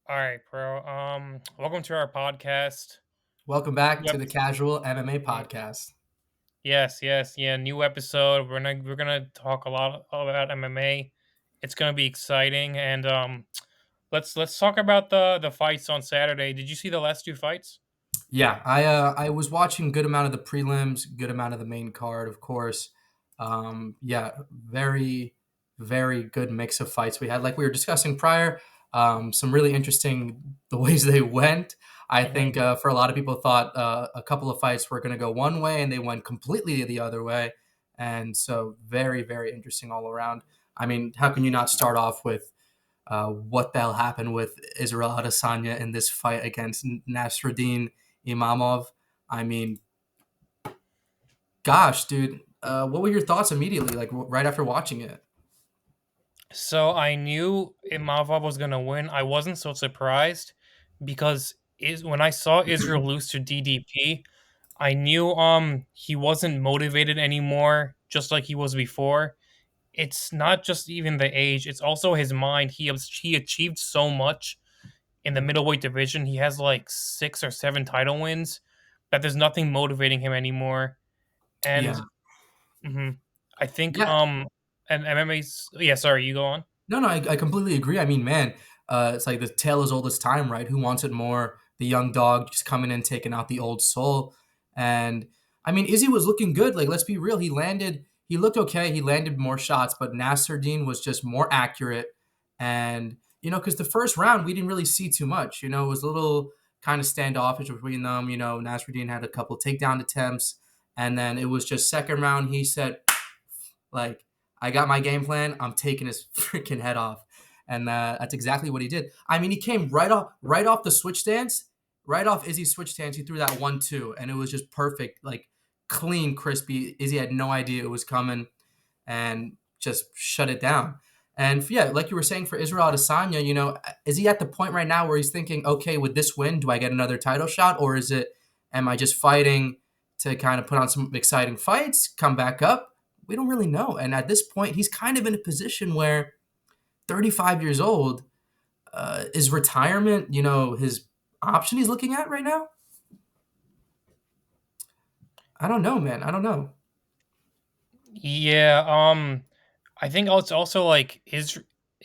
All right, bro. Welcome to our podcast. Welcome back New to the episode. Casual MMA podcast. Yes, yes, yeah. New episode. We're gonna talk a lot about MMA. It's gonna be exciting, and let's talk about the fights on Saturday. Did you see the last two fights? Yeah, I was watching good amount of the prelims, good amount of the main card, of course. Yeah, very good mix of fights we had. Like we were discussing prior, some really interesting the ways they went. I Mm-hmm. think for a lot of people thought a couple of fights were going to go one way and they went completely the other way, and so very interesting all around. I mean, how can you not start off with what the hell happened with Israel Adesanya in this fight against Nasruddin Imamov? I mean, gosh, dude, what were your thoughts immediately, like right after watching it? So I knew Imavov was gonna win. I wasn't so surprised because is when I saw Israel lose to DDP, I knew he wasn't motivated anymore, just like he was before. It's not just even the age, it's also his mind. He achieved so much in the middleweight division. He has like 6 or 7 title wins that there's nothing motivating him anymore. And Yeah, mhm, I think yeah, and MMA's yeah, sorry, you go on. no, I completely agree. I mean, man, it's like the tale as old as time, right? Who wants it more? The young dog just coming in, taking out the old soul. And I mean, Izzy was looking good. Like, let's be real. He looked okay. He landed more shots, but Nasruddin was just more accurate. And, because the first round, we didn't really see too much. It was a little kind of standoffish between them. Nasruddin had a couple takedown attempts. And then it was just second round, he said, like, I got my game plan. I'm taking his freaking head off, and that's exactly what he did. I mean, he came right off the switch stance, right off Izzy's switch stance. He threw that 1-2, and it was just perfect, like clean, crispy. Izzy had no idea it was coming, and just shut it down. And yeah, like you were saying for Israel Adesanya, is he at the point right now where he's thinking, okay, with this win, do I get another title shot, or am I just fighting to kind of put on some exciting fights, come back up? We don't really know. And at this point, he's kind of in a position where 35 years old, is retirement, his option he's looking at right now? I don't know, man. I don't know. Yeah, I think it's also like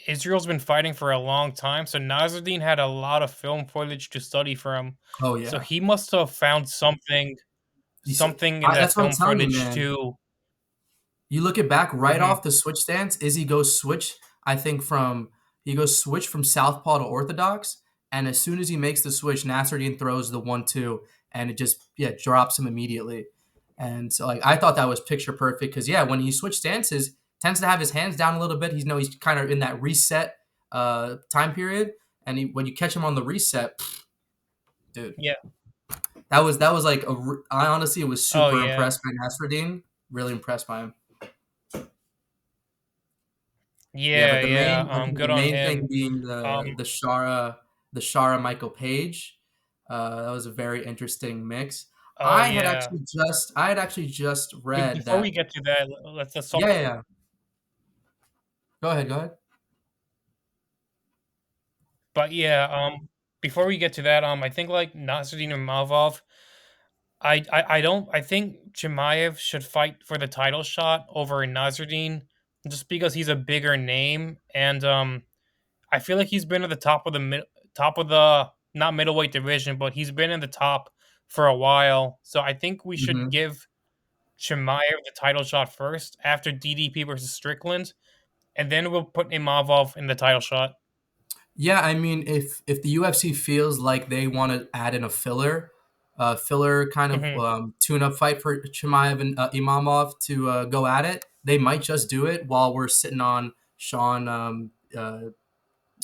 Israel's been fighting for a long time, so Nasruddin had a lot of film footage to study from. Oh So yeah, he must have found something in that that's what I'm film telling you, footage man. to You look it back right mhm, off the switch stance. Izzy goes switch. I think he goes switch from southpaw to orthodox, and as soon as he makes the switch, Nasruddin throws the 1-2, and it just drops him immediately. And so like I thought that was picture perfect because when he switched stances, tends to have his hands down a little bit. He's kind of in that reset time period, and when you catch him on the reset, dude, yeah. that was like I honestly was Oh, super yeah. impressed by Nasruddin. Really impressed by him. Yeah, Yeah, but the yeah, main I think good the on main him. thing being Um, the Shara Michael Page. That was a very interesting mix. oh, yeah. I had actually just read Before that. we get to that, let's talk. Yeah. Go ahead, go ahead. But yeah, before we get to that, I think like Nasruddin and Mavov, I don't I think Chimaev should fight for the title shot over Nasruddin just because he's a bigger name, and I feel like he's been at the top of the not middleweight division, but he's been in the top for a while. So I think we should Mhm. give Chimaev the title shot first after DDP versus Strickland, and then we'll put Imavov in the title shot. Yeah, I mean, if the UFC feels like they want to add in a filler kind of Hmm. tune-up fight for Chimaev and Imamov to go at it, they might just do it while we're sitting on Sean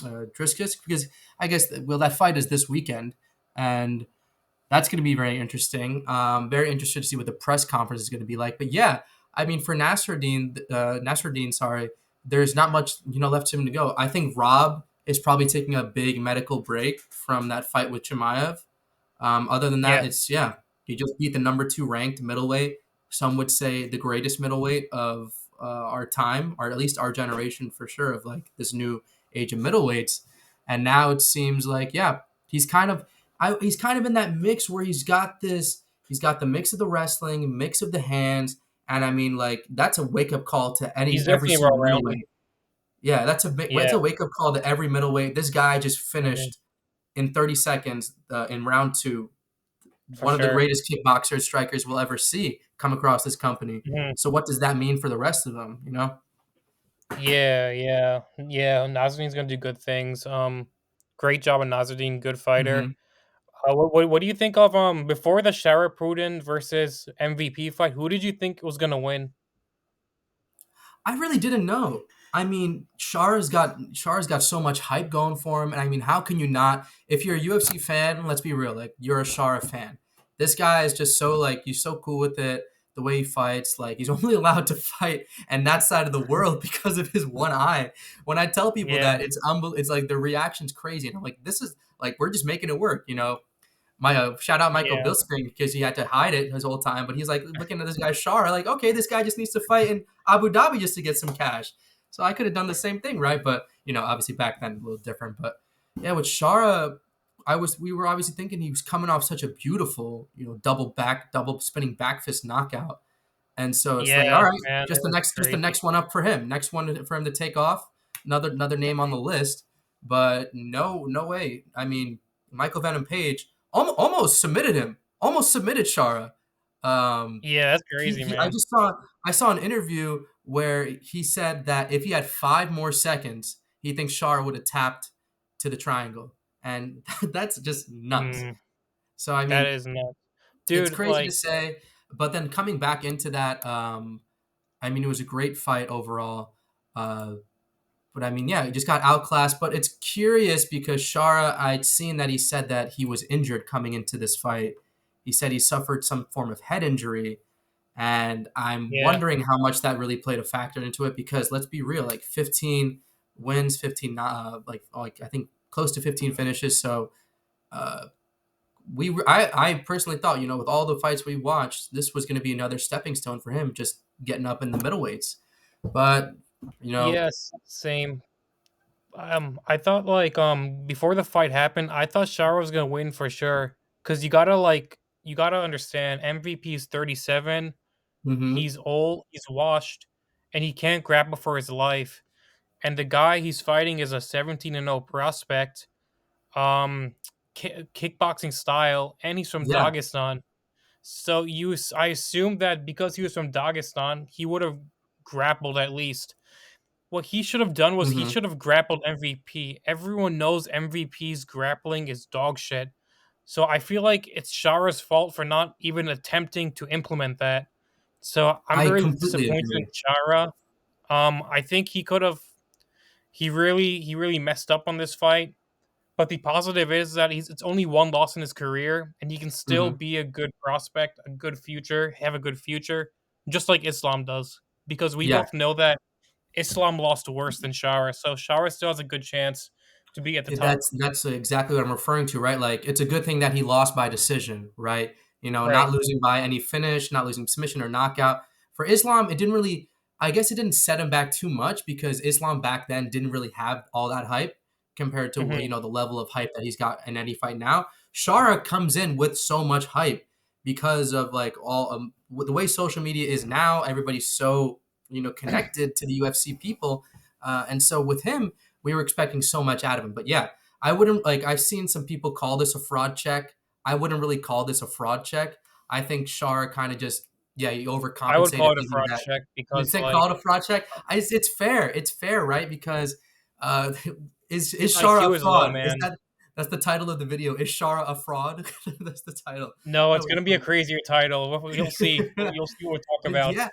Driscus because I guess that fight is this weekend, and that's going to be very interesting. Very interested to see what the press conference is going to be like. But yeah, I mean, for Nasruddin, sorry, there's not much left for him to go. I think Rob is probably taking a big medical break from that fight with Chimaev. Other than that, Yeah, he just beat the number two ranked middleweight. Some would say the greatest middleweight of our time, or at least our generation for sure, of like this new age of middleweights. and now it seems like yeah, he's kind of he's kind of in that mix where he's got the mix of the wrestling, mix of the hands, and I mean like that's a wake up call to He's every definitely single well-rounded. middleweight. Yeah, it's Yeah, a wake up call to every middleweight. This guy just mhm, finished in 30 seconds in round two for one of the sure. greatest kickboxers strikers we'll ever see come across this company. Mhm. So what does that mean for the rest of them? You know? Yeah, yeah, yeah, Nazarene's gonna do good things. Great job on Nazarenine, good fighter. Hmm. What do you think of, before the Sharapudin versus MVP fight, who did you think was gonna win? I really didn't know. I mean, Char's got so much hype going for him, and I mean, how can you not? If you're a UFC fan, let's be real, like you're a Shara fan. This guy is just so like he's so cool with it. The way he fights, like he's only allowed to fight and that side of the world because of his one eye. When I tell people Yeah, that, it's like the reaction's crazy, and I'm like, this is like we're just making it work, you know. My shout out Michael yeah, Bisping because he had to hide it his whole time, but he's like looking at this guy Shar, like, okay, this guy just needs to fight in Abu Dhabi just to get some cash. So I could have done the same thing, right? But you know, obviously back then a little different. But yeah, with Shara, we were obviously thinking he was coming off such a beautiful, you know, double spinning back fist knockout. And so it's like, yeah, all right, man, it was just the crazy. next one up for him. Next one for him to take off. Another name on the list. But no way. I mean, Michael Venom Page almost submitted him. Almost submitted Shara. Um, Yeah, that's crazy, man. I saw an interview where he said that if he had 5 more seconds, he thinks Shara would have tapped to the triangle, and that's just nuts. Mm, So I that mean, is nuts. it's Dude, crazy to like say, but then coming back into that, I mean, it was a great fight overall. Uh, but I mean, yeah, he just got outclassed. But it's curious because Shara, I'd seen that he said that he was injured coming into this fight. He said he suffered some form of head injury, and I'm yeah. wondering how much that really played a factor into it. Because let's be real, like 15 wins, 15, like I think close to 15 finishes. So uh, I personally thought, you know, with all the fights we watched, this was going to be another stepping stone for him, just getting up in the middleweights. But you know, Yes, same. I thought like before the fight happened, I thought Shara was gonna win for sure. Cause you gotta understand MVP is 37. hmm He's old, he's washed, and he can't grapple for his life. And the guy he's fighting is a 17-0 prospect. Um, kickboxing style, and he's from yeah, Dagestan. So I assume that because he was from Dagestan, he would have grappled at least. What he should have done was he hmm should have grappled MVP. Everyone knows MVP's grappling is dog shit. So I feel like it's Shara's fault for not even attempting to implement that. So I'm I very completely disappointed in agree. Shara. I think he could have. He really messed up on this fight. But the positive is that it's only one loss in his career, and he can still Hmm. be a good prospect, a good future, have a good future, just like Islam does. Because we Yeah, both know that Islam lost worse than Shara, so Shara still has a good chance to be at the top. that's exactly what I'm referring to, right? Like it's a good thing that he lost by decision, right? You know, not Right. losing by any finish, not losing submission or knockout. For Islam, it didn't really. I guess it didn't set him back too much because Islam back then didn't really have all that hype compared to Mhm. you know the level of hype that he's got in any fight now. Shara comes in with so much hype because of like all the way social media is now. Everybody's so you know connected to the UFC people, and so with him we were expecting so much out of him. But yeah, I wouldn't like. I've seen some people call this a fraud check. I wouldn't really call this a fraud check. I think Shar kind of just yeah he I would call overcompensated it a thinking fraud that check you because, think call it a fraud check. It's fair. It's fair, right? Because uh, is his Shara IQ a is low, fraud? Is man. that that's the title of the video? Is Shara a fraud? That's the title. No, That it's was gonna be a crazier title. You'll see. funny. You'll see what we talk But about. yeah,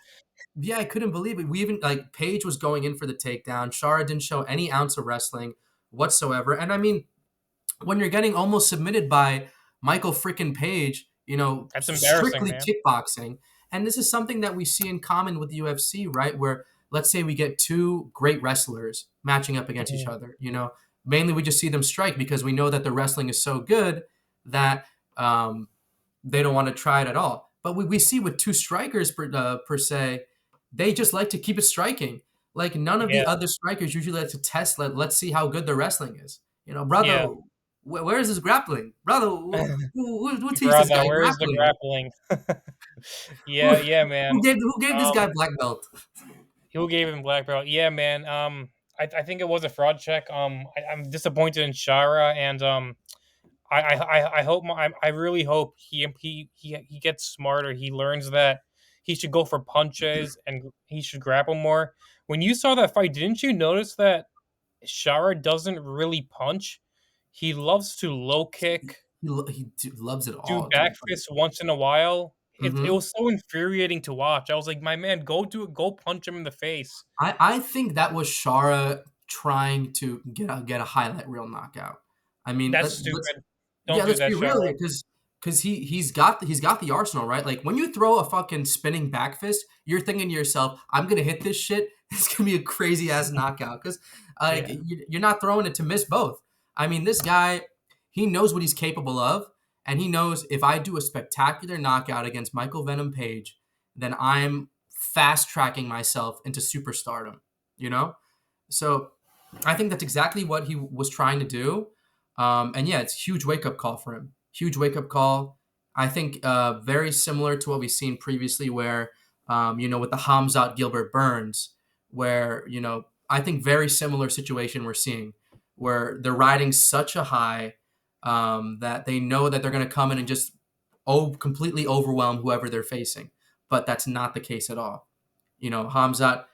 yeah, I couldn't believe it. We even like Paige was going in for the takedown. Shara didn't show any ounce of wrestling whatsoever. And I mean, when you're getting almost submitted by Michael freaking Page, you know, That's embarrassing, strictly man. kickboxing. And this is something that we see in common with the UFC, right? Where let's say we get two great wrestlers matching up against each Mhm. other, you know, mainly we just see them strike because we know that the wrestling is so good that they don't want to try it at all. But we see with two strikers per se, they just like to keep it striking. Like none of Yeah, the other strikers usually like to test. Let's see how good their wrestling is. Brother, Yeah. where is this grappling, brother? Who teach this Brother, guy where is the grappling? grappling? Who Yeah, yeah, man. who gave this guy Um, black belt? who gave him black belt? Yeah, man. I think it was a fraud check. I'm disappointed in Shara, and I hope I really hope he gets smarter. He learns that he should go for punches and he should grapple more. When you saw that fight, didn't you notice that Shara doesn't really punch? He loves to low kick, Loves it do all, back dude. fists once in a while. It Hmm. was so infuriating to watch. I was like, my man, go punch him in the face. I think that was Shara trying to get a highlight reel knockout. I mean, That's let's stupid. yeah, Don't do let's be that, real Shara. here, because he's got the arsenal, right? Like when you throw a fucking spinning back fist, you're thinking to yourself, "I'm gonna hit this shit. It's gonna be a crazy ass knockout." Because like Yeah. you're not throwing it to miss both. I mean, this guy, he knows what he's capable of, and he knows if I do a spectacular knockout against Michael Venom Page, then I'm fast tracking myself into superstardom. You know, so I think that's exactly what he was trying to do. And yeah, it's a huge wake up call for him. Huge wake up call. I think very similar to what we've seen previously, where with the Hamzat Gilbert Burns, where I think very similar situation we're seeing, where they're riding such a high that they know that they're going to come in and just completely overwhelm whoever they're facing. But that's not the case at all. Hamzat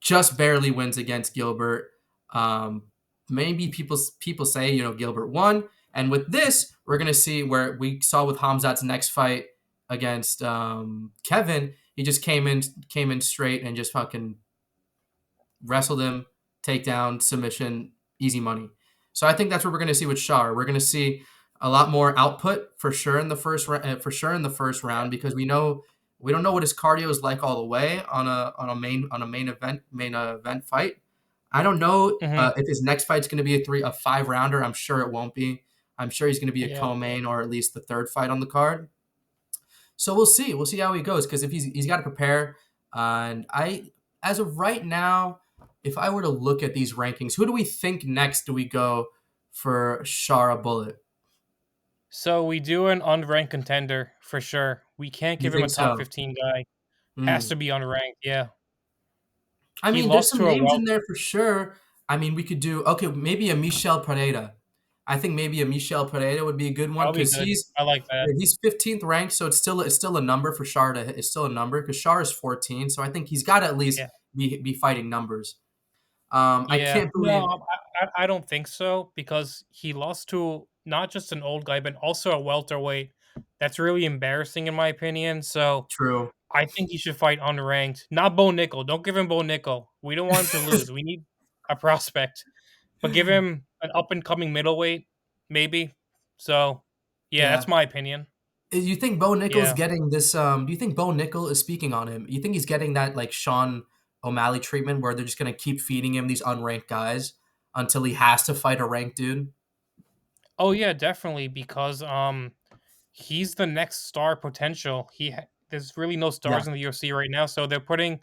just barely wins against Gilbert. Um, Maybe people say Gilbert won, and with this we're gonna see where we saw with Hamzat's next fight against Kevin. He just came in straight and just fucking wrestled him, takedown, submission, easy money. So I think that's what we're going to see with Shar. We're going to see a lot more output for sure in the first round because we don't know what his cardio is like all the way on a main event fight. I don't know Hmm. if his next fight's going to be a 5 rounder. I'm sure it won't be. I'm sure he's going to be a Yeah. co-main or at least the third fight on the card. So we'll see. We'll see how he goes because if he's got to prepare. And as of right now, if I were to look at these rankings, who do we think next do we go for Shara Bullet? So we do an unranked contender for sure. We can't You give him a think top so? 15 guy. Has Hmm. to be unranked. Yeah. I He mean, there's lost some to a names in well. there for sure. I mean, we could do okay. Maybe a Michel Pereira. I think maybe a Michel Pereira would be a good one That'll be because good. I like that. he's 15th ranked, so it's still a number for Shar to it's still a number because Shar is 14, so I think he's got to at least Yeah. be fighting numbers. I Yeah. can't No, believe I don't think so because he lost to not just an old guy, but also a welterweight. That's really embarrassing in my opinion. So true. I think he should fight unranked. Not Bo Nickel. Don't give him Bo Nickel. We don't want him to lose. We need a prospect. But give him an up and coming middleweight, maybe. So yeah, Yeah. that's my opinion. You think Bo Nickel's Yeah. getting this? Do you think Bo Nickel is speaking on him? You think he's getting that like Sean O'Malley treatment where they're just gonna keep feeding him these unranked guys until he has to fight a ranked dude? Oh yeah, definitely because he's the next star potential. There's really no Yeah. stars in the UFC right now, so they're gonna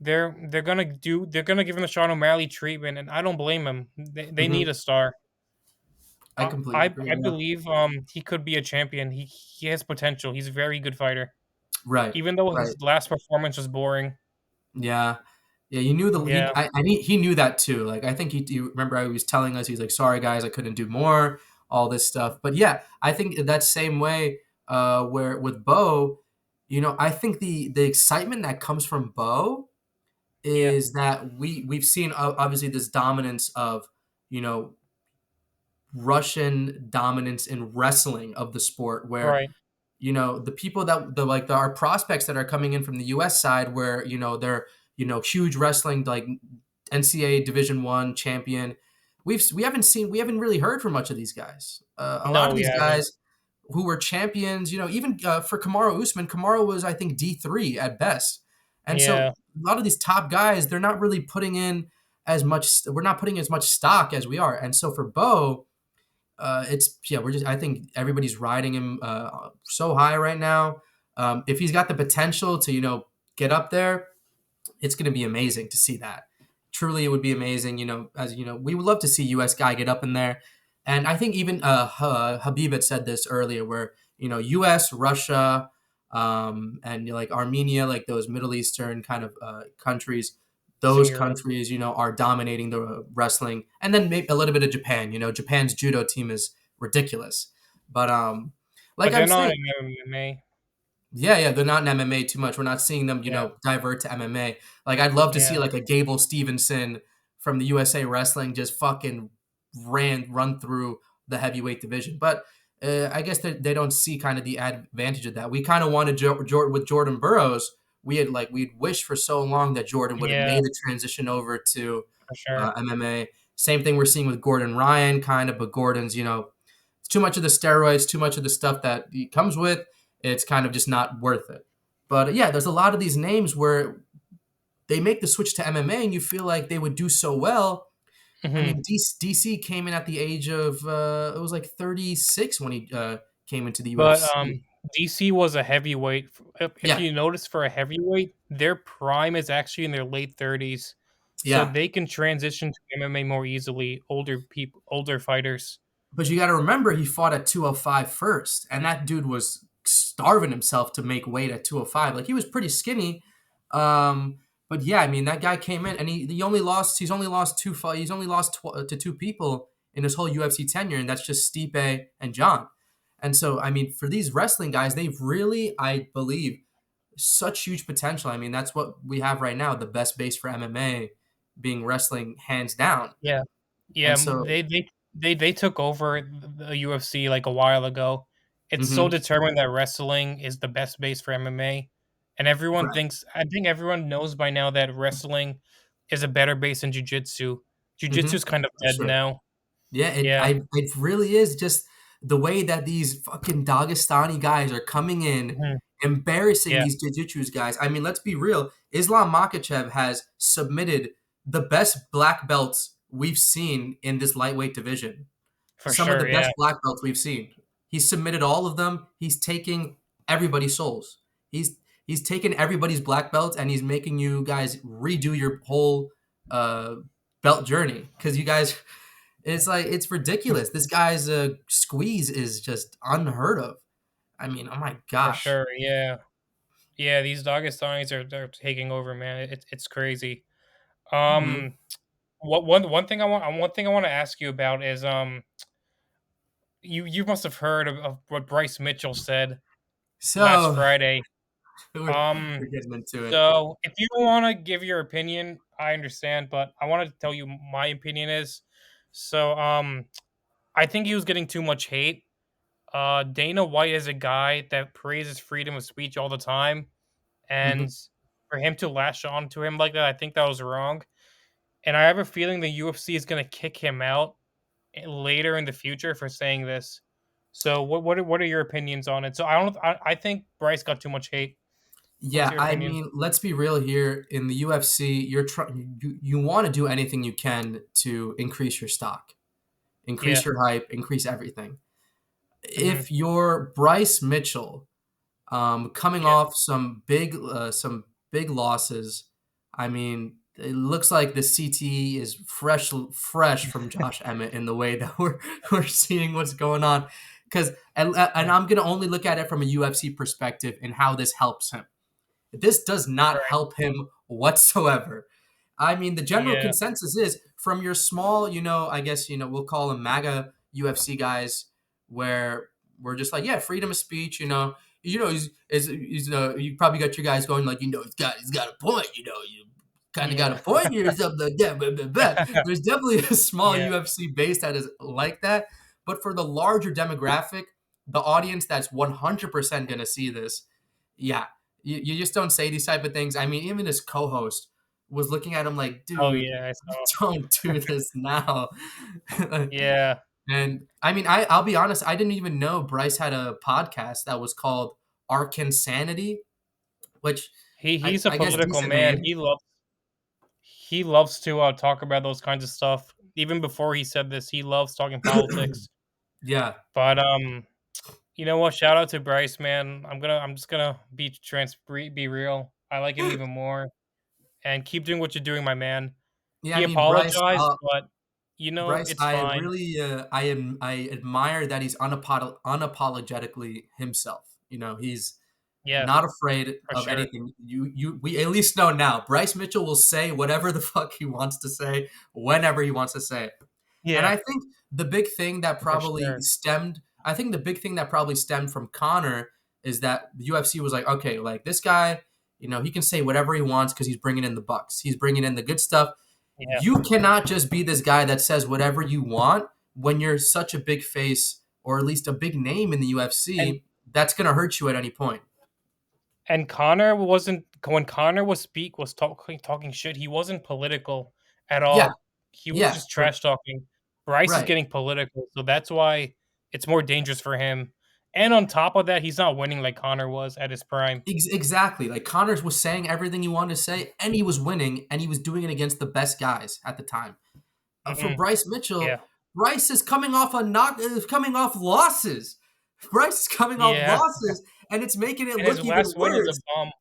give him the Sean O'Malley treatment, and I don't blame him. They Hmm. need a star. I completely agree. I Yeah. believe he could be a champion. He has potential. He's a very good fighter, Right. even though Right. his last performance was boring. Yeah. Yeah. You knew Yeah. he knew that too. Like I think you remember I was telling us he's like, sorry guys, I couldn't do more. All this stuff. But yeah, I think that same way. Where with Bo, I think the excitement that comes from Bo Yeah. is that we've seen obviously this dominance of you know Russian dominance in wrestling of the sport where Right. the people our prospects that are coming in from the US side where they're huge wrestling like NCAA Division 1 champion. We haven't really heard from much of these guys. A lot No, of we these haven't. guys who were champions, even for Kamaru Usman, Kamaru was I think D3 at best. And so Yeah. a lot of these top guys, they're not really putting in as much we're not putting as much stock as we are. And so for Bo, it's yeah, we're just I think everybody's riding him so high right now. If he's got the potential to get up there, it's going to be amazing to see that. Truly, it would be amazing. As we would love to see U.S. guy get up in there. And I think even Habib had said this earlier, where U.S., Russia, and like Armenia, like those Middle Eastern kind of countries, Eastern those Europe. countries, are dominating the wrestling, and then maybe a little bit of Japan. Japan's judo team is ridiculous, but like But I'm they're not saying, in MMA. yeah, yeah, they're not in MMA too much. We're not seeing them, Yeah, divert to MMA. Like I'd love to see yeah. like a Gable Stevenson from the USA Wrestling just fucking run through the heavyweight division. But I guess they don't see kind of the advantage of that. We kind of wanted with Jordan Burroughs. We'd wished for so long that Jordan would have Yeah, made the transition over to for sure. MMA. Same thing we're seeing with Gordon Ryan, kind of, but Gordon's too much of the steroids, too much of the stuff that he comes with. It's kind of just not worth it. But yeah, there's a lot of these names where they make the switch to MMA, and you feel like they would do so well. I Mhm. mean, DC came in at the age of it was like 36 when he came into the But, UFC. DC was a heavyweight. If Yeah, you notice for a heavyweight, their prime is actually in their late 30s, so yeah. they can transition to MMA more easily, older fighters. But you got to remember, he fought at 205 first, and that dude was starving himself to make weight at 205. Like he was pretty skinny. But yeah, I mean, that guy came in and he only lost. He's only lost two fight. He's only lost to two people in his whole UFC tenure, and that's just Stipe and John. And so, I mean, for these wrestling guys, they've really, I believe, such huge potential. I mean, that's what we have right now, the best base for MMA being wrestling, hands down. Yeah. Yeah, And so, they took over the UFC, like, a while ago. It's so mhm, determined that wrestling is the best base for MMA, and everyone correct. thinks I think everyone knows by now that wrestling is a better base than jujitsu. Hmm. Jujitsu's kind of For dead sure. now. Yeah, Yeah. it really is just the way that these fucking Dagestani guys are coming in, Mhm. embarrassing Yeah, these jiu-jitsu guys. I mean, let's be real. Islam Makhachev has submitted the best black belts we've seen in this lightweight division. for Some of the sure, best yeah, black belts we've seen. He's submitted all of them. He's taking everybody's souls. He's taken everybody's black belts and he's making you guys redo your whole uh, belt journey because you guys it's like it's ridiculous. This guy's squeeze is just unheard of. I mean, oh my for gosh. sure, yeah. Yeah, these Dagestanis are they're taking over, man. It's crazy. Hmm. Um, one thing I wanna ask you about is, you must have heard of what Bryce Mitchell said last So Friday. we're getting into it. So if you don't wanna give your opinion, I understand, but I wanted to tell you my opinion is. So, I think he was getting too much hate. Dana White is a guy that praises freedom of speech all the time, Hmm. and for him to lash on to him like that, I think that was wrong. And I have a feeling the UFC is gonna kick him out later in the future for saying this. So what are your opinions on it? So I think Bryce got too much hate. What's Yeah, your I opinion? mean, let's be real here. In the UFC, you're trying you want to do anything you can to increase your stock, increase Yeah. your hype, increase everything. Mhm. If you're Bryce Mitchell, coming Yeah. off some big losses. I mean, it looks like the CTE is fresh from Josh Emmett in the way that we're seeing what's going on. Because and Yeah. I'm gonna only look at it from a UFC perspective and how this helps him. This does not Right. help him whatsoever. I mean, the general Yeah. consensus is from your small, I guess, we'll call them MAGA UFC guys, where we're just like, yeah, freedom of speech, you probably got your guys going like, he's got a point, you kind of got a Yeah. point here, or something like that. Blah, blah, blah. There's definitely a small Yeah. UFC base that is like that, but for the larger demographic, the audience that's 100% going to see this, yeah, you just don't say these type of things. I mean, even his co-host was looking at him like, Oh, dude, yeah, I saw. don't do this now. Yeah. And I mean, I'll be honest, I didn't even know Bryce had a podcast that was called Arkansanity, which He's a I guess political decent man. name. He loves to, talk about those kinds of stuff. Even before he said this, he loves talking politics. Yeah. But, you know what? Shout out to Bryce, man. I'm just gonna be real. I like him even more, and keep doing what you're doing, my man. Yeah, I He mean, Bryce, apologized, but Bryce, it's I fine. really, I admire that he's unapologetically himself. He's Yeah, not afraid for of sure. anything. We at least know now. Bryce Mitchell will say whatever the fuck he wants to say, whenever he wants to say it. And Yeah, I think the big thing that for probably sure. stemmed, I think the big thing that probably stemmed from Connor is that the UFC was like, okay, like this guy, he can say whatever he wants because he's bringing in the bucks. He's bringing in the good stuff. Yeah, You cannot just be this guy that says whatever you want when you're such a big face or at least a big name in the and UFC. That's gonna hurt you at any point. Connor wasn't when Connor was talking shit, he wasn't political at Yeah, all. He was yeah, just trash talking. Bryce is right. getting political, so that's why it's more dangerous for him. And on top of that, he's not winning like Connor was at his prime. Exactly. Like Connors was saying everything he wanted to say, and he was winning, and he was doing it against the best guys at the time. For Mhm. Bryce Mitchell, Yeah. Bryce is coming off losses. Bryce is coming off Yeah, losses, and it's making it and his look even last win was a worse. bum.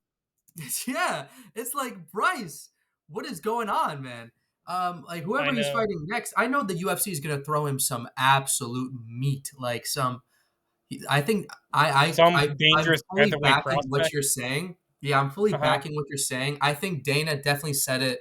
Yeah, it's like Bryce, what is going on, man? Like I whoever he's know. fighting next, I know the UFC is gonna throw him some absolute meat, like some I think Some I'm dangerous fully featherweight backing what prospect. you're saying. Yeah, I'm fully Uh-huh. backing what you're saying. I think Dana definitely said it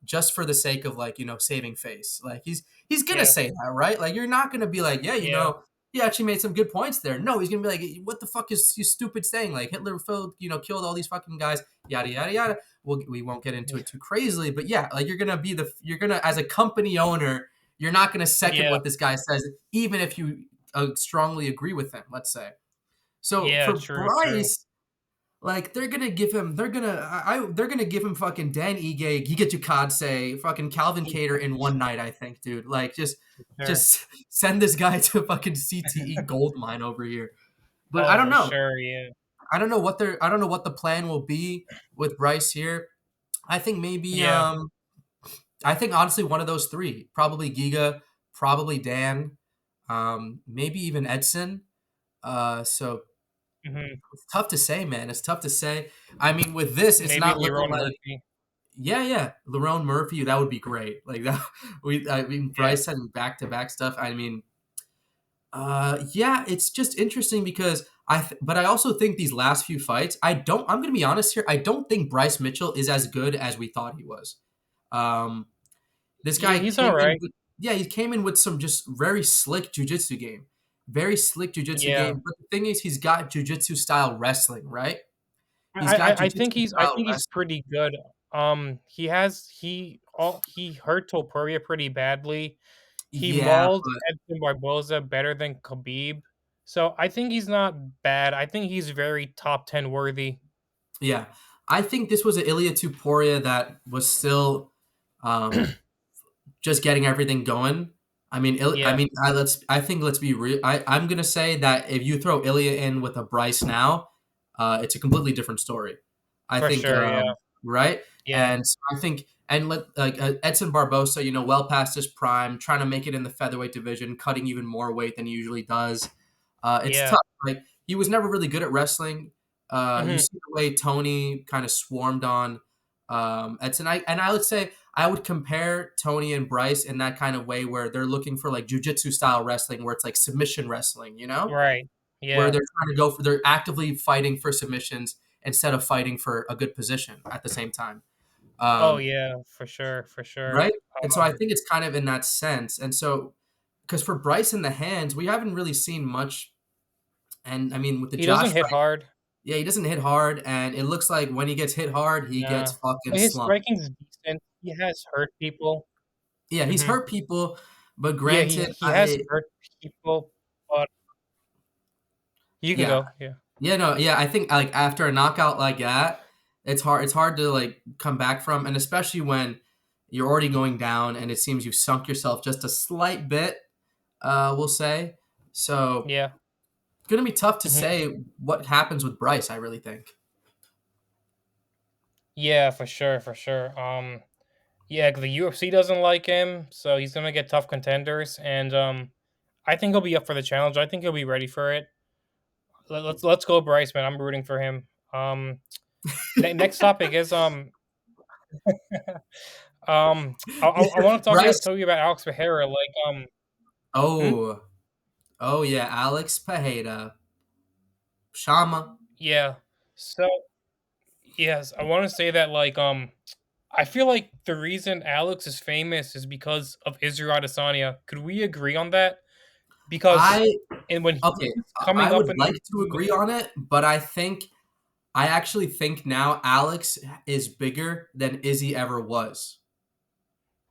just for the sake of like, saving face. Like he's gonna Yeah, say that, right? Like you're not gonna be like, yeah, yeah, he actually made some good points there. No, he's gonna be like, what the fuck is you stupid saying? Like Hitler killed all these fucking guys, yada yada yada. We won't get into yeah, it too crazily, but yeah, like you're gonna as a company owner, you're not gonna second yeah, what this guy says, even if you strongly agree with him, let's say. So yeah, for true, true. Bryce, like they're gonna give him fucking Dan Ige, Giga Chikadze, fucking Calvin He Cater in one night, I think, dude. Like sure. just send this guy to fucking CTE gold mine over here. But I Oh, don't for know. sure, yeah. I don't know what the plan will be with Bryce here. I think maybe Yeah, I think honestly one of those three. Probably Giga, probably Dan, maybe even Edson. So mhm. it's tough to say, man. It's tough to say. I mean, with this, it's Maybe not looking Lerone like Murphy. yeah, yeah. Lerone Murphy, that would be great. Like that I mean Yeah. Bryce having back to back stuff. I mean, yeah, it's just interesting because but I also think these last few fights, I'm gonna be honest here, I don't think Bryce Mitchell is as good as we thought he was. Um this Yeah, guy he's came in alright. with yeah, he came in with some just very slick jujitsu game. Very slick jujitsu Yeah. game. But the thing is he's got jujitsu style wrestling, right? He's got jujitsu I style think he's wrestling. pretty good. He hurt Topuria pretty badly. He Yeah, mauled but Edson Barboza better than Khabib. So, I think he's not bad. I think he's very top 10 worthy. yeah. I think this was an Ilya Tuporia that was still um, just getting everything going. Yeah, I think let's be real. I'm gonna say that if you throw Ilya in with a Bryce now, it's a completely different story. I for think sure, yeah. right, Yeah, and so I think like Edson Barbosa, well past his prime, trying to make it in the featherweight division, cutting even more weight than he usually does. It's yeah. tough. Like he was never really good at wrestling. You Mhm. see the way Tony kind of swarmed on Edson. I would say I would compare Tony and Bryce in that kind of way where they're looking for like jujitsu style wrestling, where it's like submission wrestling, Right. where Yeah. they're trying to they're actively fighting for submissions instead of fighting for a good position at the same time. Oh, Um, yeah, for sure, for sure. right? And so I Um, think it's kind of in that sense. And so, because for Bryce in the hands, we haven't really seen much. And I mean, with the he Josh doesn't hit fight, hard. yeah, he doesn't hit hard. And it looks like when he gets hit hard, he gets No. fucking But his slumped. striking's decent. He has hurt people. Yeah, he's Mhm. hurt people, but Yeah, granted, he has hurt people, but you can yeah, go, yeah. yeah, no, yeah. I think like after a knockout like that, it's hard. It's hard to like come back from, and especially when you're already going down, and it seems you've sunk yourself just a slight bit. We'll say so. Yeah. Gonna be tough to Mhm. say what happens with Bryce. I really think. Yeah, for sure, for sure. Yeah, the UFC doesn't like him, so he's gonna get tough contenders, and, I think he'll be up for the challenge. I think he'll be ready for it. Let's go Bryce, man. I'm rooting for him. Next topic is, I want to Bryce. tell you about Alex Pereira. Hmm? Oh, oh yeah, Alex Pereira, Shama. Yeah. So yes, I want to say that I feel like the reason Alex is famous is because of Israel Adesanya. Could we agree on that? Because I and when he okay. was I coming up would in like to the agree on it, but I actually think now Alex is bigger than Izzy ever was.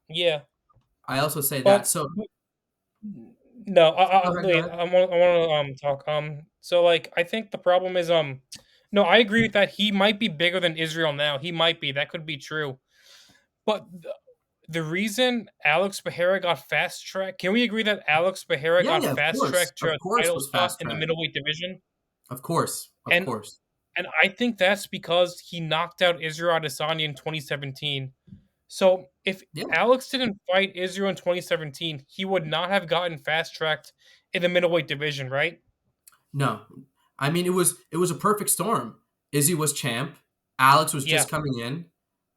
yeah, I also say that. but So no, go ahead. Go wait, ahead. I want to talk. So I think the problem is no, I agree with that. He might be bigger than Israel now. He might be. That could be true. But the reason Alex Pereira got fast tracked, can we agree that Alex Pereira Yeah, got yeah, fast tracked to of a course, title was spot fast in the track. middleweight division? Of course, of And course. I think that's because he knocked out Israel Adesanya in 2017. So if Yeah. Alex didn't fight Israel in 2017, he would not have gotten fast tracked in the middleweight division, right? No, I mean it was a perfect storm. Izzy was champ. Alex was Yeah. just coming in.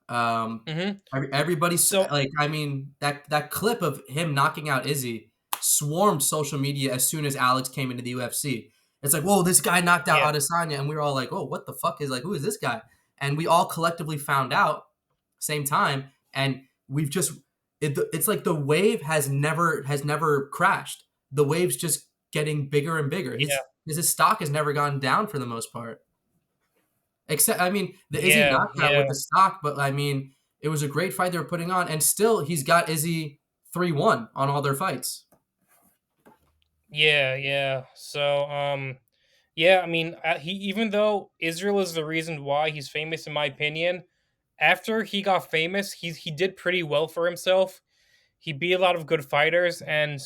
Hmm. Everybody's So like, I mean, that clip of him knocking out Izzy swarmed social media as soon as Alex came into the UFC. It's like, whoa, this guy knocked out yeah, Adesanya, and we were all like, oh, what the fuck is like, who is this guy? And we all collectively found out same time, and we've just it's like the wave has never crashed. The wave's just getting bigger and bigger. yeah, His stock has never gone down for the most part. Except, I mean, the Izzy yeah, knockout yeah, with the stock, but I mean, it was a great fight they were putting on, and still he's got Izzy 3-1 on all their fights. yeah. So yeah, I mean, he even though Israel is the reason why he's famous, in my opinion, after he got famous, he did pretty well for himself. He beat a lot of good fighters, and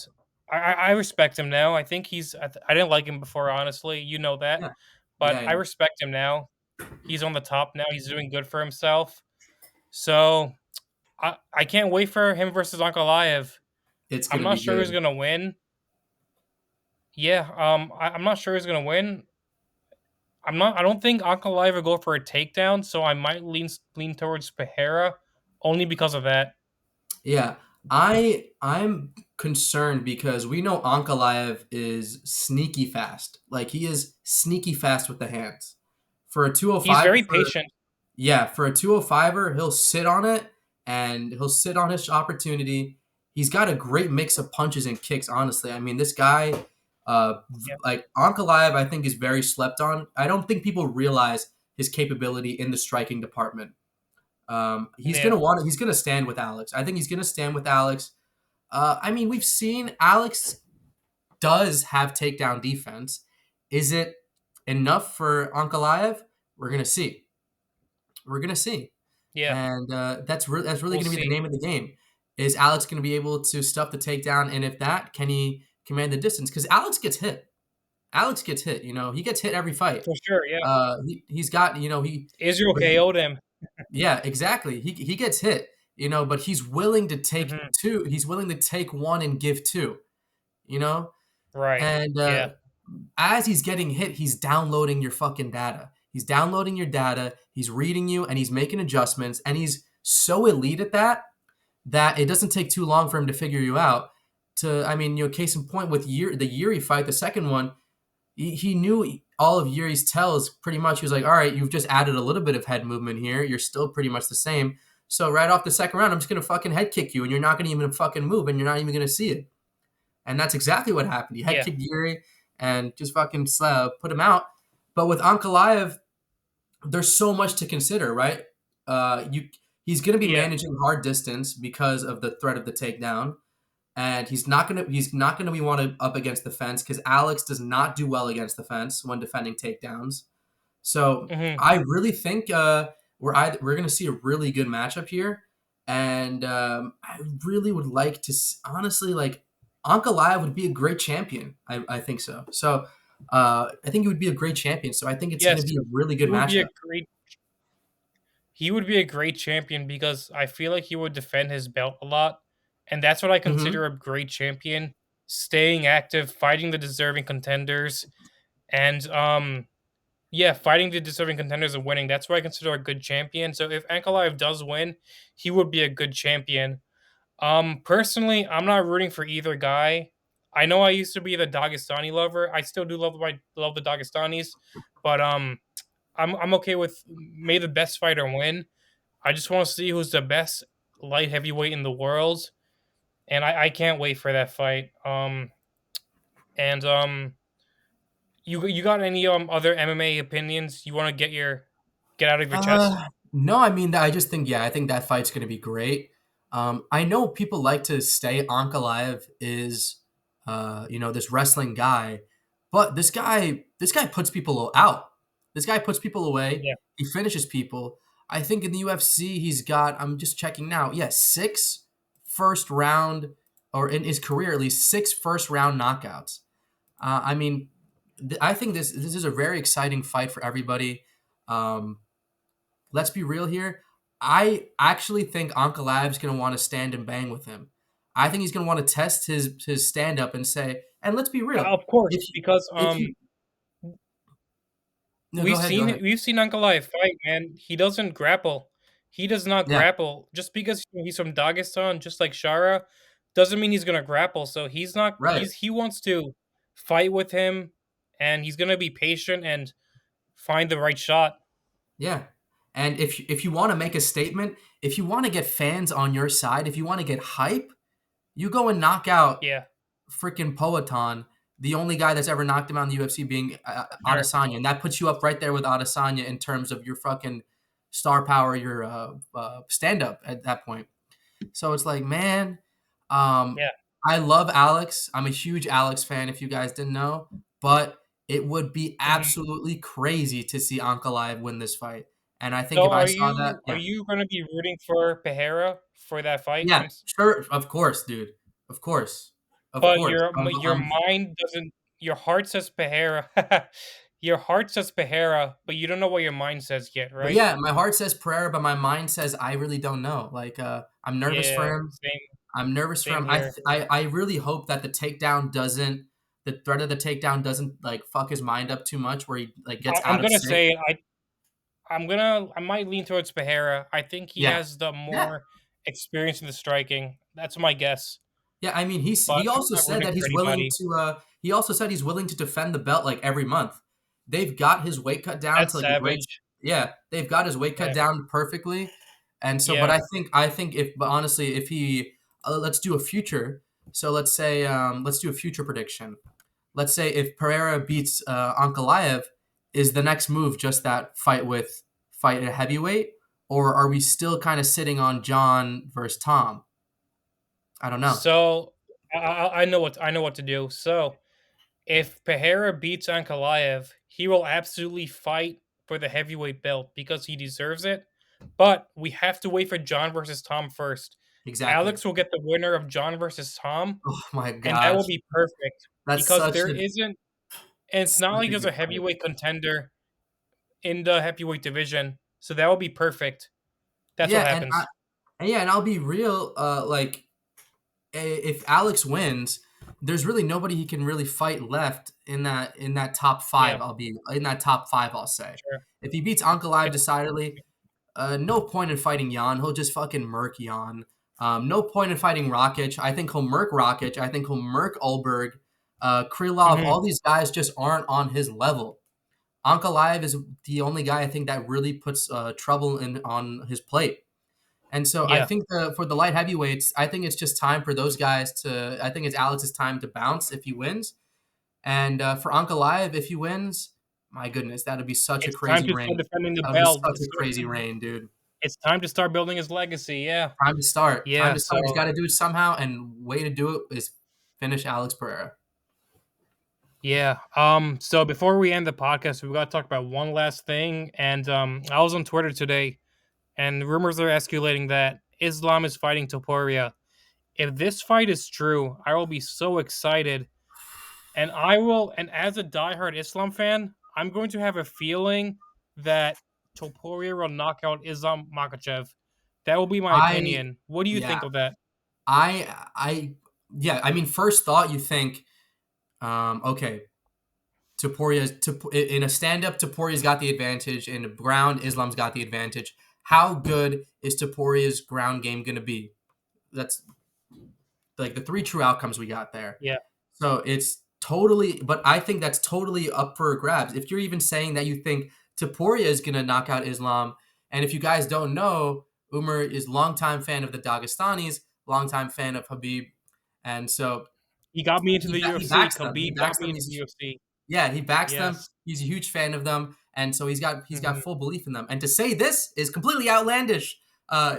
I respect him now. I think I didn't like him before, honestly. You know that, Yeah, but yeah, I yeah. respect him now. He's on the top now. He's doing good for himself. So I can't wait for him versus Ankalaev. It's I'm gonna not be sure who's good. gonna win. Yeah, I'm not sure who's gonna win. I'm not. I don't think Ankalaev will go for a takedown, so I might lean towards Pereira only because of that. Yeah, I'm concerned because we know Ankalaev is sneaky fast. Like he is sneaky fast with the hands. For a He's 205, very patient. yeah, for a 205er, he'll sit on it and he'll sit on his opportunity. He's got a great mix of punches and kicks, honestly. I mean, this guy, uh, Yeah, like Ankalaev, I think is very slept on. I don't think people realize his capability in the striking department. yeah, He's gonna stand with Alex. I think he's gonna stand with Alex. I mean, we've seen Alex does have takedown defense. Is it enough for Ankalaev? We're gonna see. We're gonna see. yeah. And that's really We'll going to be the see name of the game. Is Alex going to be able to stuff the takedown? And if that, can he command the distance? Because Alex gets hit. Alex gets hit. He gets hit every fight. for sure. Yeah, He's got Israel but he, KO'd him. yeah, exactly. He gets hit. But he's willing to take Hmm. two. He's willing to take one and give two. You know, Right. and Yeah. as he's getting hit, he's downloading your fucking data. He's downloading your data. He's reading you, and he's making adjustments. And he's so elite at that it doesn't take too long for him to figure you out. I mean, case in point with the Yuri fight, the second one, he knew all of Yuri's tells pretty much. He was like, all right, you've just added a little bit of head movement here. You're still pretty much the same. So right off the second round, I'm just gonna fucking head kick you, and you're not gonna even fucking move, and you're not even gonna see it. And that's exactly what happened. He head Yeah. kicked Yuri and just fucking put him out. But with Ankalaev, there's so much to consider, right? You He's going to be Yeah. managing hard distance because of the threat of the takedown, and he's not gonna be wanted up against the fence because Alex does not do well against the fence when defending takedowns. So Hmm. I really think we're going to see a really good matchup here, and I really would like to honestly like Ankalaev would be a great champion. I think so. So I think he would be a great champion. So I think it's going Yes, to be a really he good would be a matchup. great. He would be a great champion because I feel like he would defend his belt a lot, and that's what I Hmm. consider a great champion: staying active, fighting the deserving contenders, and Yeah, fighting the deserving contenders and winning. That's what I consider a good champion. So if Ankalaev does win, he would be a good champion. Personally, I'm not rooting for either guy. I know I used to be the Dagestani lover. I still do love the Dagestanis, but I'm okay with may the best fighter win. I just want to see who's the best light heavyweight in the world, and I can't wait for that fight. And you got any other MMA opinions you want to get out of your chest? No, I mean, I just think, yeah, I think that fight's going to be great. I know people like to say Ankalaev is, this wrestling guy, but this guy puts people out. This guy puts people away. Yeah, He finishes people. I think in the UFC, he's got, I'm just checking now, yeah, six first round, or in his career, at least six first round knockouts. I mean, I think this is a very exciting fight for everybody. Um, let's be real here. I actually think Ankalaev's going to want to stand and bang with him. I think he's going to want to test his stand up and say, and let's be real. of course, If because if you no, go ahead, go ahead. we've seen Ankalaev fight, man. He doesn't grapple. He does not Yeah, grapple. Just because he's from Dagestan, just like Shara, doesn't mean he's gonna grapple. So he's not. right. He wants to fight with him, and he's gonna be patient and find the right shot. Yeah. And if you want to make a statement, if you want to get fans on your side, if you want to get hype, you go and knock out Yeah, freaking Poatan, the only guy that's ever knocked him out in the UFC being sure. Adesanya, and that puts you up right there with Adesanya in terms of your fucking star power, your stand up at that point. So it's like, man, um, Yeah. I love Alex. I'm a huge Alex fan. If you guys didn't know, but it would be Mhm. absolutely crazy to see Ankalaev win this fight. And I think So if I saw that, are yeah, you gonna be rooting for Pereira for that fight? yeah, sure, of course, dude, of course, of But course. your mind doesn't. Your heart says Pereira. Your heart says Pereira, but you don't know what your mind says yet, But right? yeah, my heart says Pereira, but my mind says I really don't know. Like, I'm nervous for Yeah, him. same I'm nervous for same him. here. I really hope that the threat of the takedown doesn't like fuck his mind up too much, where he like gets I'm out of gonna sync. say I might lean towards Pereira. I think he Yeah, has the yeah, more experience in the striking. That's my guess, yeah. I mean, but he I'm also not said rooting that for he's willing anybody. to. He also said he's willing to defend the belt like every month. They've got his weight cut down to That's like a great. savage. Yeah, they've got his weight cut Yeah, down perfectly, and so. But yeah. I think if, but honestly, if he, let's do a future. So let's do a future prediction. Let's say if Pereira beats Ankalaev, is the next move just that fight at heavyweight, or are we still kind of sitting on John versus Tom? I don't know. So I know what to do. So if Pereira beats Ankalaev, he will absolutely fight for the heavyweight belt because he deserves it. But we have to wait for John versus Tom first. Exactly. Alex will get the winner of John versus Tom, Oh my and that will gosh, be perfect that's because such there a isn't. And it's not such like a there's a good fight. heavyweight contender in the heavyweight division, so that will be perfect. That's what Yeah, happens. and I'll be real. Like if Alex wins, there's really nobody he can really fight left in that top Yeah, five. I'll be in that top five. I'll say sure. if he beats Ankalaev It's decidedly, no point in fighting Jan. He'll just fucking murk Jan. No point in fighting Rakic. I think he'll murk Rakic. I think he'll murk Ulberg. Krylov, mhm, all these guys just aren't on his level. Ankalaev is the only guy I think that really puts trouble in on his plate. And so I yeah. think for the light heavyweights, I think it's just time for those guys to. I think it's Alex's time to bounce if he wins, and for Ankalaev if he wins, my goodness, that'd be such a It's time crazy to start reign. defending the That would be belt. such a crazy reign, dude. It's time to start building his legacy. Yeah, Time to start. Time yeah. to start. He's got to do it somehow, and way to do it is finish Alex Pereira. Yeah. So before we end the podcast, we got to talk about one last thing. And I was on Twitter today, and rumors are escalating that Islam is fighting Topuria. If this fight is true, I will be so excited. And I will. And as a diehard Islam fan, I'm going to have a feeling that Topuria will knock out Islam Makachev. That will be my I opinion. What do you yeah. think of that? I yeah. I mean, first thought you think, okay, In a stand up, Toporia's got the advantage. In a ground, Islam's got the advantage. How good is Toporia's ground game going to be? That's like the three true outcomes we got there. Yeah. So it's totally, but I think that's totally up for grabs. If you're even saying that you think Taporia is going to knock out Islam, and if you guys don't know, Umar is longtime fan of the Dagestanis, longtime fan of Habib, and so He got me into the he UFC. backs them. He Khabib got backs me them. into the UFC. Yeah, he backs them. Yes. He's a huge fan of them, and so he's got Mhm. full belief in them. And to say this is completely outlandish. Yeah.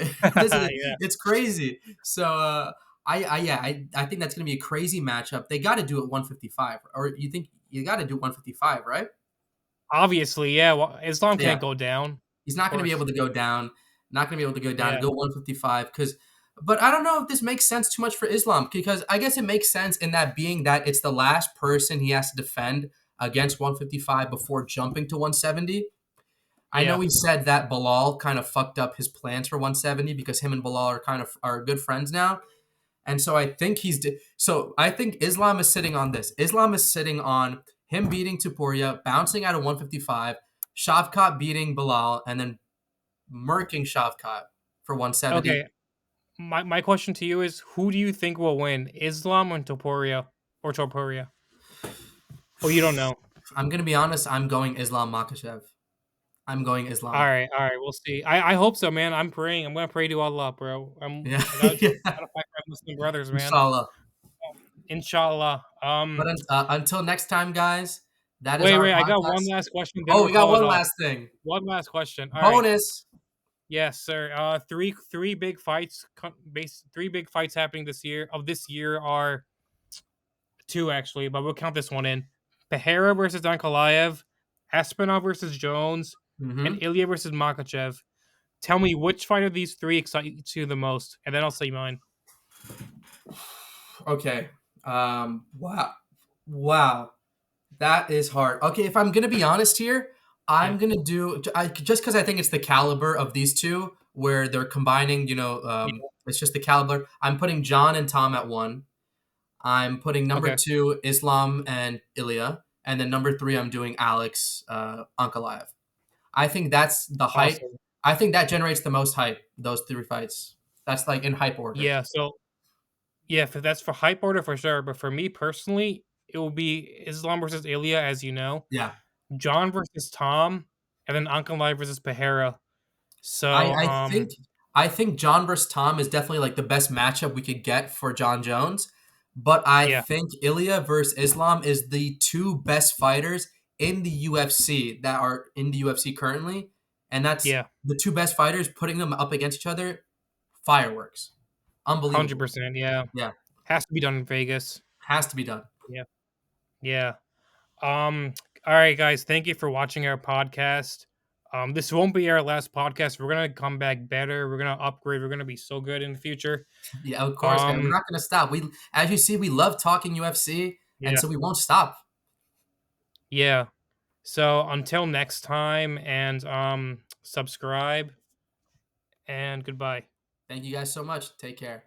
It's crazy. So I think that's gonna be a crazy matchup. They got to do it 155, or you think you got to do 155, right? Obviously, yeah. Well, Islam Yeah, can't go down. he's Of not going to be course. able to go down. Not going to be able to go down Yeah. and go 155 because. But I don't know if this makes sense too much for Islam because I guess it makes sense in that being that it's the last person he has to defend against 155 before jumping to 170. I know Yeah. he said that Bilal kind of fucked up his plans for 170 because him and Bilal are good friends now. And so I think Islam is sitting on this. Islam is sitting on him beating Tuporia, bouncing out of 155, Shavkat beating Bilal, and then murking Shavkat for 170. Okay. My question to you is, who do you think will win, Islam or Topuria? Or Topuria? Oh, you don't know. I'm gonna be honest. I'm going Islam Makhachev. I'm going Islam. All right. We'll see. I hope so, man. I'm praying. I'm gonna pray to Allah, bro. Yeah, I yeah. gotta fight for my Muslim brothers, man. Inshallah. Inshallah. But until next time, guys, that is Wait, our wait. I got one podcast. last question. Then Oh, we'll we got call it one off. last thing. One last question. All right. Bonus. Yes, sir. Three big fights. Three big fights happening this year. Of this year are two actually, but we'll count this one in. Pereira versus Ankalaev, Aspinall versus Jones, and Hmm. Ilya versus Makachev. Tell me which fight of these three excites you the most, and then I'll say mine. Okay. Wow. Wow. That is hard. Okay, if I'm gonna be honest here, Yeah. I'm gonna just because I think it's the caliber of these two where they're combining. Yeah. It's just the caliber. I'm putting John and Tom at one. I'm putting number Okay. two Islam and Ilya, and then number three I'm doing Alex Ankalaev. I think that's the hype. Awesome. I think that generates the most hype. Those three fights. That's like in hype order. Yeah. So yeah, that's for hype order for sure. But for me personally, it will be Islam versus Ilya, as you know, Yeah. John versus Tom, and then Ankalaev versus Pereira. I, So I think I think John versus Tom is definitely like the best matchup we could get for John Jones. But I yeah, think Ilya versus Islam is the two best fighters in the UFC that are in the UFC currently. And that's yeah, the two best fighters putting them up against each other. Fireworks. Unbelievable. 100%. Yeah, Yeah. has to be done in Vegas. Has to be done. Yeah, yeah. Um, all right, guys, thank you for watching our podcast. This won't be our last podcast. We're gonna come back better. We're gonna upgrade. We're gonna be so good in the future. Yeah, of course, man. We're Um, not gonna stop. As you see, we love talking UFC, and yeah, so we won't stop. yeah. So until next time, and subscribe and goodbye. Thank you guys so much. Take care.